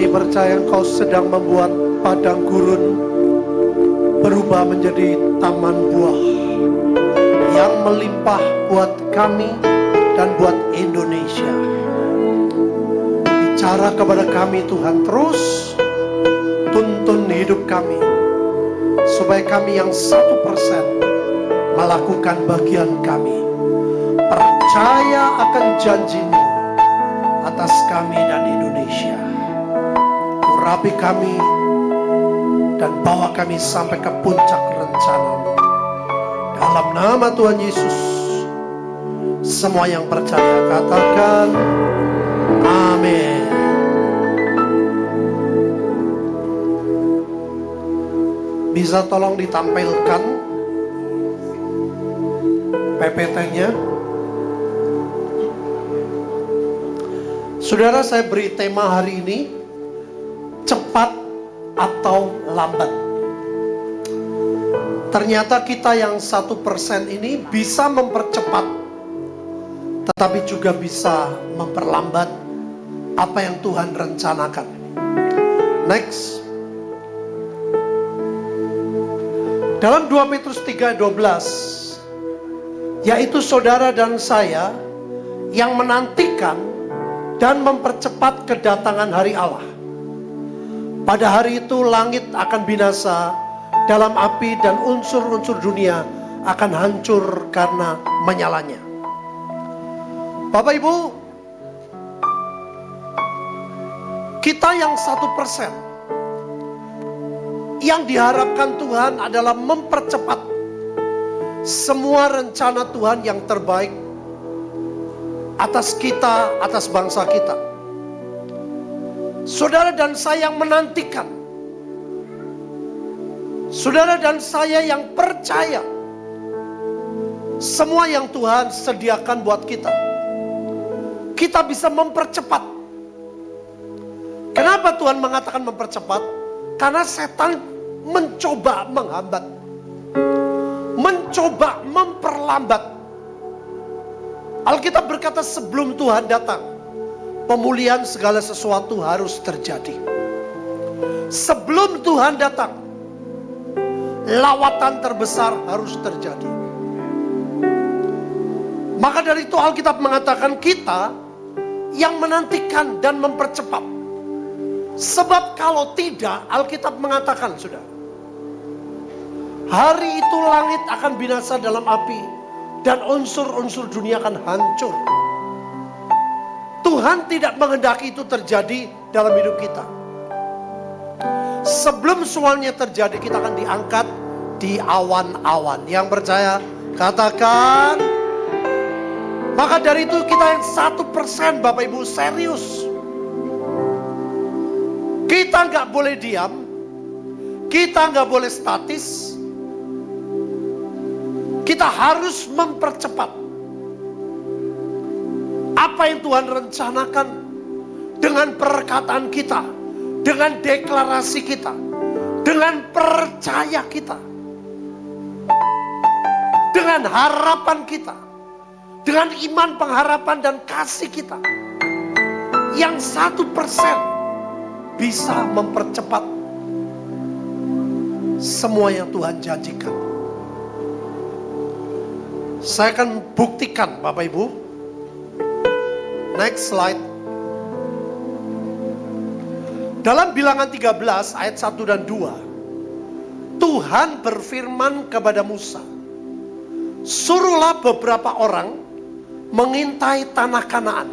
percaya Engkau sedang membuat padang gurun berubah menjadi taman buah yang melimpah buat kami dan buat Indonesia. Bicara kepada kami Tuhan, terus tuntun hidup kami supaya kami yang 1% melakukan bagian kami, percaya akan janji-Mu atas kami dan Indonesia. Urapi kami dan bawa kami sampai ke puncak rencana-Mu. Dalam nama Tuhan Yesus, semua yang percaya katakan amin. Bisa tolong ditampilkan PPT-nya. Saudara, saya beri tema hari ini, cepat atau lambat. Ternyata kita yang 1% ini bisa mempercepat, tetapi juga bisa memperlambat apa yang Tuhan rencanakan. Next. Dalam 2 Petrus 3:12, yaitu saudara dan saya yang menantikan dan mempercepat kedatangan hari Allah. Pada hari itu langit akan binasa dalam api dan unsur-unsur dunia akan hancur karena menyalanya. Bapak Ibu, kita yang 1%, yang diharapkan Tuhan adalah mempercepat semua rencana Tuhan yang terbaik atas kita, atas bangsa kita. Saudara dan saya yang menantikan, saudara dan saya yang percaya semua yang Tuhan sediakan buat kita, kita bisa mempercepat. Kenapa Tuhan mengatakan mempercepat? Karena setan mencoba menghambat, mencoba memperlambat. Alkitab berkata sebelum Tuhan datang, pemulihan segala sesuatu harus terjadi. Sebelum Tuhan datang, lawatan terbesar harus terjadi. Maka dari itu Alkitab mengatakan kita yang menantikan dan mempercepat. Sebab kalau tidak, Alkitab mengatakan, sudah, hari itu langit akan binasa dalam api dan unsur-unsur dunia akan hancur. Tuhan tidak menghendaki itu terjadi dalam hidup kita. Sebelum semuanya terjadi, kita akan diangkat di awan-awan. Yang percaya katakan. Maka dari itu kita yang 1%, Bapak Ibu, serius. Kita gak boleh diam, kita gak boleh statis. Kita harus mempercepat apa yang Tuhan rencanakan dengan perkataan kita, dengan deklarasi kita, dengan percaya kita, dengan harapan kita, dengan iman, pengharapan dan kasih kita. Yang 1% bisa mempercepat semua yang Tuhan janjikan. Saya akan buktikan, Bapak Ibu. Next slide. Dalam Bilangan 13 ayat 1 dan 2, Tuhan berfirman kepada Musa, suruhlah beberapa orang mengintai tanah Kanaan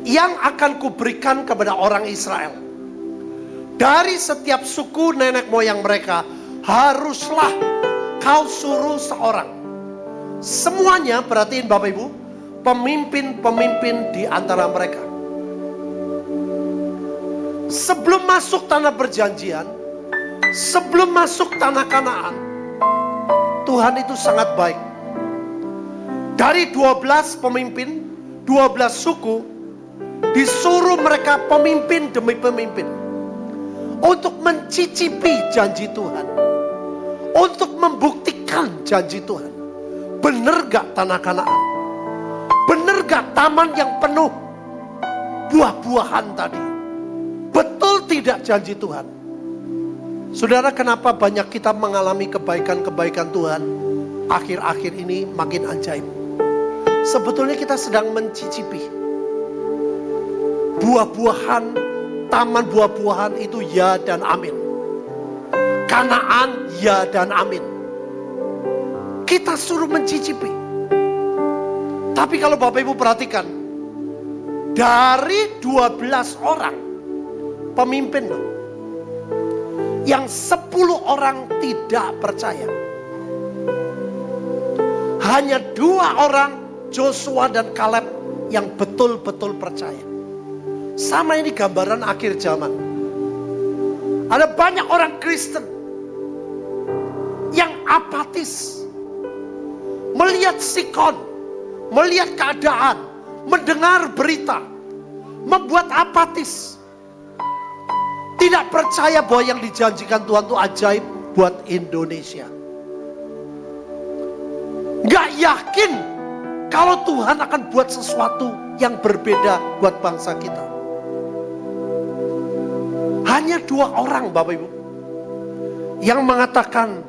yang akan kuberikan kepada orang Israel. Dari setiap suku nenek moyang mereka haruslah kau suruh seorang. Semuanya, perhatiin Bapak Ibu, pemimpin-pemimpin di antara mereka. Sebelum masuk tanah perjanjian, sebelum masuk tanah Kanaan, Tuhan itu sangat baik. Dari 12 pemimpin, 12 suku, disuruh mereka pemimpin demi pemimpin untuk mencicipi janji Tuhan, untuk membuktikan janji Tuhan. Bener gak tanah Kanaan? Bener gak taman yang penuh buah-buahan tadi? betul tidak janji Tuhan. Saudara, kenapa banyak kita mengalami kebaikan-kebaikan Tuhan akhir-akhir ini makin ajaib? Sebetulnya kita sedang mencicipi buah-buahan, taman buah-buahan itu ya dan amin. Kanaan ya dan amin. Kita suruh mencicipi. Tapi kalau Bapak Ibu perhatikan, dari 12 orang pemimpin loh, yang 10 orang tidak percaya. Hanya 2 orang, Joshua dan Kaleb, yang betul-betul percaya. Sama ini gambaran akhir zaman. Ada banyak orang Kristen yang apatis, melihat sikon, melihat keadaan, mendengar berita, membuat apatis. Tidak percaya bahwa yang dijanjikan Tuhan itu ajaib buat Indonesia. Gak yakin kalau Tuhan akan buat sesuatu yang berbeda buat bangsa kita. Hanya 2 orang Bapak Ibu yang mengatakan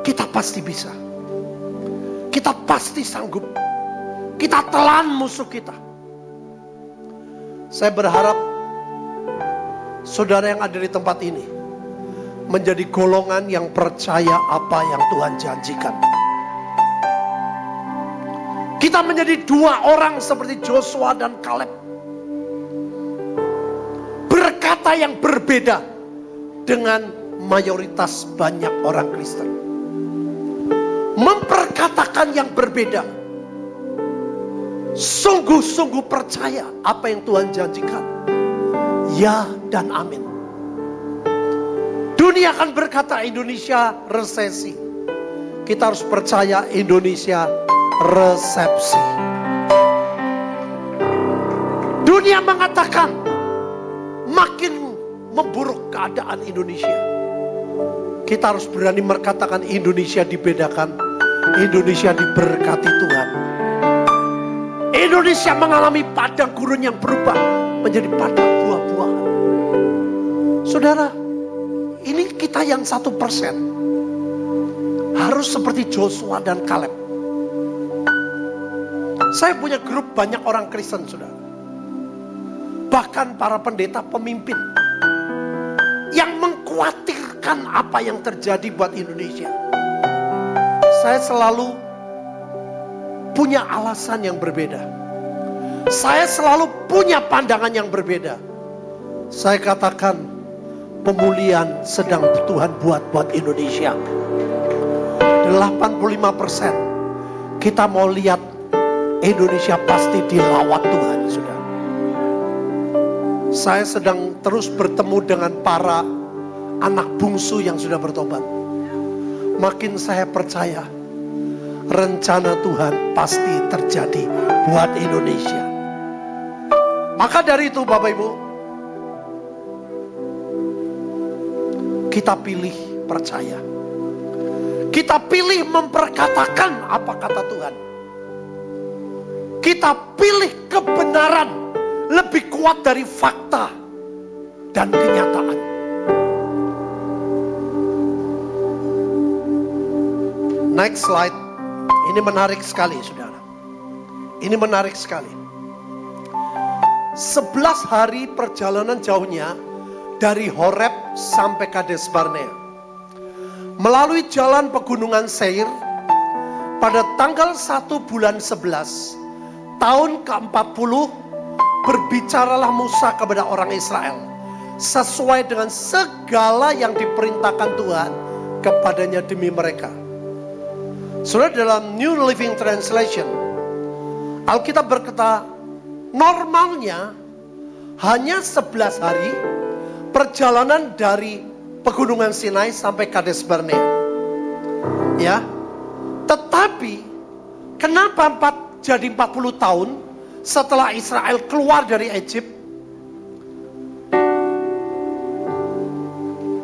kita pasti bisa. Kita pasti sanggup. Kita telan musuh kita. Saya berharap saudara yang ada di tempat ini menjadi golongan yang percaya apa yang Tuhan janjikan. Kita menjadi 2 orang seperti Joshua dan Kaleb. Berkata yang berbeda dengan mayoritas banyak orang Kristen. Memperkatakan yang berbeda. Sungguh-sungguh percaya apa yang Tuhan janjikan. Ya dan amin. Dunia akan berkata Indonesia resesi. Kita harus percaya Indonesia resepsi. Dunia mengatakan makin memburuk keadaan Indonesia. Kita harus berani mengatakan Indonesia dibedakan. Indonesia diberkati Tuhan. Indonesia mengalami padang gurun yang berubah menjadi padang buah-buahan. Saudara, ini kita yang 1% harus seperti Joshua dan Kaleb. Saya punya grup banyak orang Kristen, saudara. Bahkan para pendeta pemimpin yang mengkhawatirkan apa yang terjadi buat Indonesia. Saya selalu punya alasan yang berbeda. Saya selalu punya pandangan yang berbeda. Saya katakan pemulihan sedang Tuhan buat Indonesia. 85% kita mau lihat Indonesia pasti dilawat Tuhan, saudara. Saya sedang terus bertemu dengan para anak bungsu yang sudah bertobat. Makin saya percaya rencana Tuhan pasti terjadi buat Indonesia. Maka dari itu Bapak Ibu, kita pilih percaya. Kita pilih memperkatakan apa kata Tuhan. Kita pilih kebenaran lebih kuat dari fakta dan kenyataan. Next slide. Ini menarik sekali, saudara. Ini menarik sekali. 11 hari perjalanan jauhnya dari Horeb sampai Kades Barnea. Melalui jalan pegunungan Seir, pada tanggal 1 bulan 11, tahun ke-40, berbicaralah Musa kepada orang Israel, sesuai dengan segala yang diperintahkan Tuhan kepadanya demi mereka. Saudara, dalam New Living Translation, Alkitab berkata, normalnya hanya 11 hari perjalanan dari pegunungan Sinai sampai Kades Barnea. Ya. Tetapi kenapa jadi 40 tahun setelah Israel keluar dari Egypt?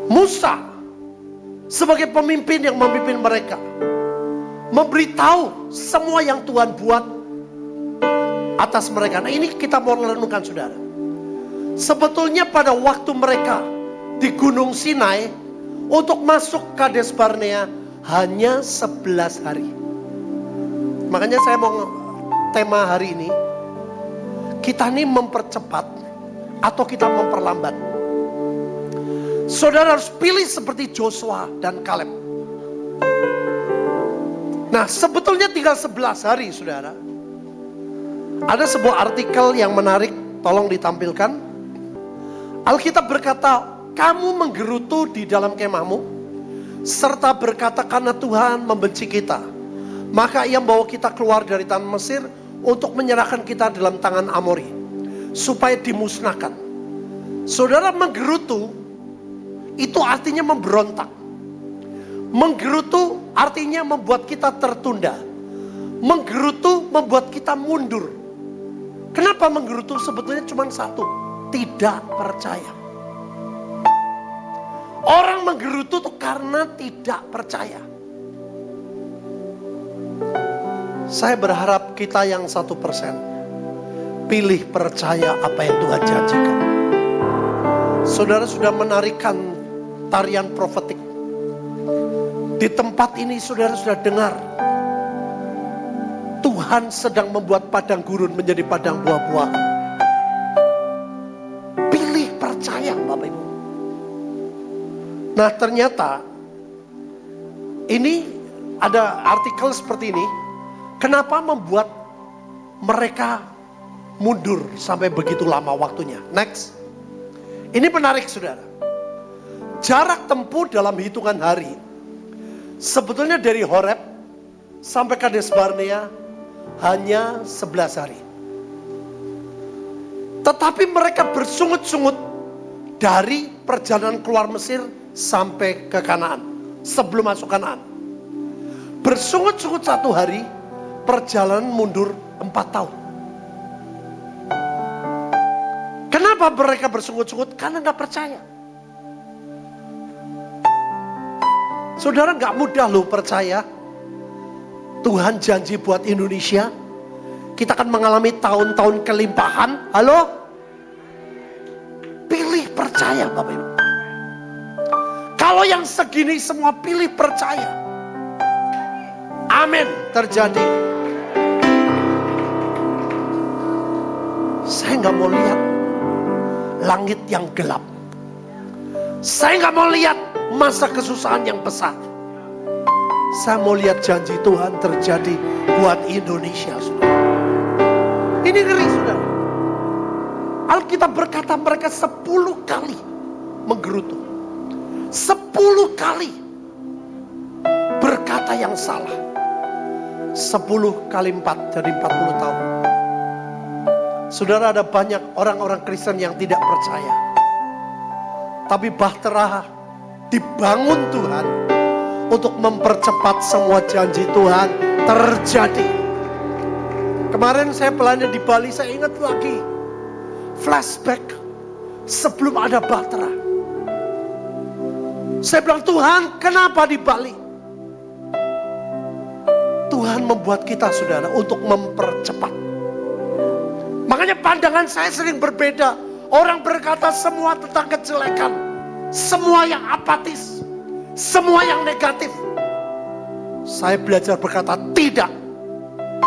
Musa sebagai pemimpin yang memimpin mereka memberitahu semua yang Tuhan buat atas mereka. Nah, ini kita mau renungkan, saudara. Sebetulnya pada waktu mereka di Gunung Sinai, untuk masuk Kades Barnea hanya 11 hari. Makanya saya mau tema hari ini, kita ini mempercepat atau kita memperlambat. Saudara harus pilih seperti Joshua dan Kaleb. Nah, sebetulnya tinggal 11 hari, saudara. Ada sebuah artikel yang menarik, tolong ditampilkan. Alkitab berkata, kamu menggerutu di dalam kemahmu, serta berkata karena Tuhan membenci kita, maka ia membawa kita keluar dari tanah Mesir untuk menyerahkan kita dalam tangan Amori, supaya dimusnahkan. Saudara, menggerutu itu artinya memberontak. Menggerutu artinya membuat kita tertunda. Menggerutu membuat kita mundur. Kenapa menggerutu? Sebetulnya cuma satu, tidak percaya. Orang menggerutu itu karena tidak percaya. Saya berharap kita yang 1%, pilih percaya apa yang Tuhan janjikan. Saudara sudah menarikan tarian profetik. Di tempat ini saudara sudah dengar, Tuhan sedang membuat padang gurun menjadi padang buah-buah. Pilih percaya, Bapak Ibu. Nah, ternyata ini ada artikel seperti ini. Kenapa membuat mereka mundur sampai begitu lama waktunya? Next. Ini menarik, saudara. Jarak tempuh dalam hitungan hari, sebetulnya dari Horeb sampai Kades Barnea hanya 11 hari. Tetapi mereka bersungut-sungut dari perjalanan keluar Mesir sampai ke Kanaan, sebelum masuk Kanaan. Bersungut-sungut 1 hari, perjalanan mundur 4 tahun. Kenapa mereka bersungut-sungut? Karena gak percaya. Saudara, gak mudah loh percaya. Tuhan janji buat Indonesia, kita akan mengalami tahun-tahun kelimpahan. Halo? Pilih percaya, Bapak Ibu. Kalau yang segini semua pilih percaya, amin, terjadi. Saya gak mau lihat langit yang gelap. Saya gak mau lihat masa kesusahan yang besar. Saya mau lihat janji Tuhan terjadi buat Indonesia, saudara. Ini ngeri, saudara. Alkitab berkata mereka 10 kali menggerutu. 10 kali berkata yang salah. 10 kali 4 jadi 40 tahun. Saudara, ada banyak orang-orang Kristen yang tidak percaya. Tapi bahtera dibangun Tuhan untuk mempercepat semua janji Tuhan terjadi. Kemarin saya pelannya di Bali, saya ingat lagi flashback sebelum ada bahtera. Saya bilang, Tuhan, kenapa di Bali? Tuhan membuat kita, saudara, untuk mempercepat. Makanya pandangan saya sering berbeda. Orang berkata semua tentang kejelekan, semua yang apatis, semua yang negatif. Saya belajar berkata, tidak.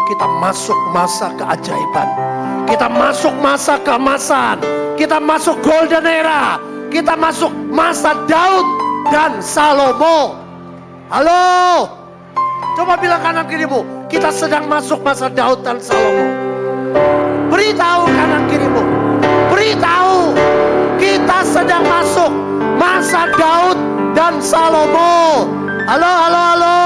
Kita masuk masa keajaiban. Kita masuk masa keemasan. Kita masuk golden era. Kita masuk masa Daud dan Salomo. Halo? Coba bilang kanan kirimu, kita sedang masuk masa Daud dan Salomo. Beritahu kanan kirimu, beritahu, kita sedang masuk masa Daud dan Salomo. Halo, halo, halo.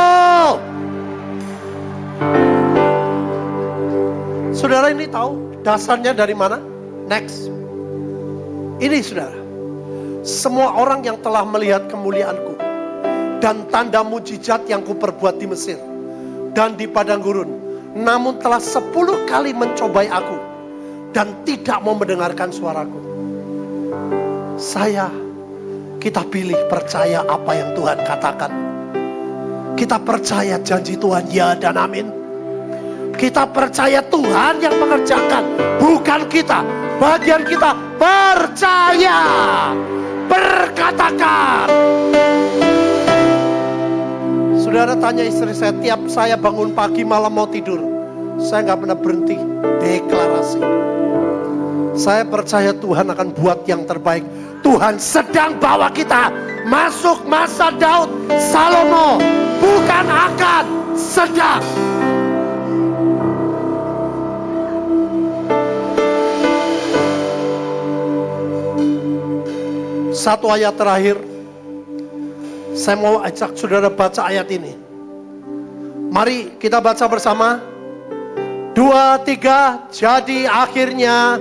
Saudara, ini tahu dasarnya dari mana? Next. Ini, saudara, semua orang yang telah melihat kemuliaanku dan tanda mujizat yang kuperbuat di Mesir dan di padang gurun, namun telah 10 kali mencobai aku dan tidak mau mendengarkan suaraku. Kita pilih percaya apa yang Tuhan katakan. Kita percaya janji Tuhan ya dan amin. Kita percaya Tuhan Tuhan yang mengerjakan, bukan kita. Bagian kita percaya, berkatakan. Saudara tanya istri saya, tiap saya bangun pagi malam mau tidur, saya nggak pernah berhenti deklarasi. Saya percaya Tuhan akan buat yang terbaik. Tuhan sedang bawa kita masuk masa Daud, Salomo, bukan akan, sedang. Satu ayat terakhir, saya mau ajak saudara baca ayat ini. Mari kita baca bersama. 2, 3, jadi akhirnya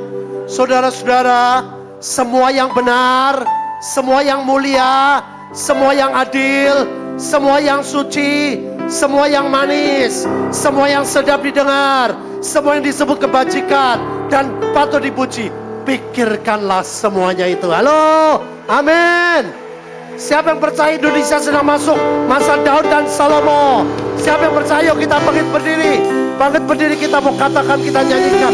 saudara-saudara, semua yang benar, semua yang mulia, semua yang adil, semua yang suci, semua yang manis, semua yang sedap didengar, semua yang disebut kebajikan dan patut dipuji, pikirkanlah semuanya itu. Halo, amin. Siapa yang percaya Indonesia sedang masuk masa Daud dan Salomo? Siapa yang percaya? Yuk kita bangkit berdiri. Bangkit berdiri, kita mau katakan, kita nyanyikan.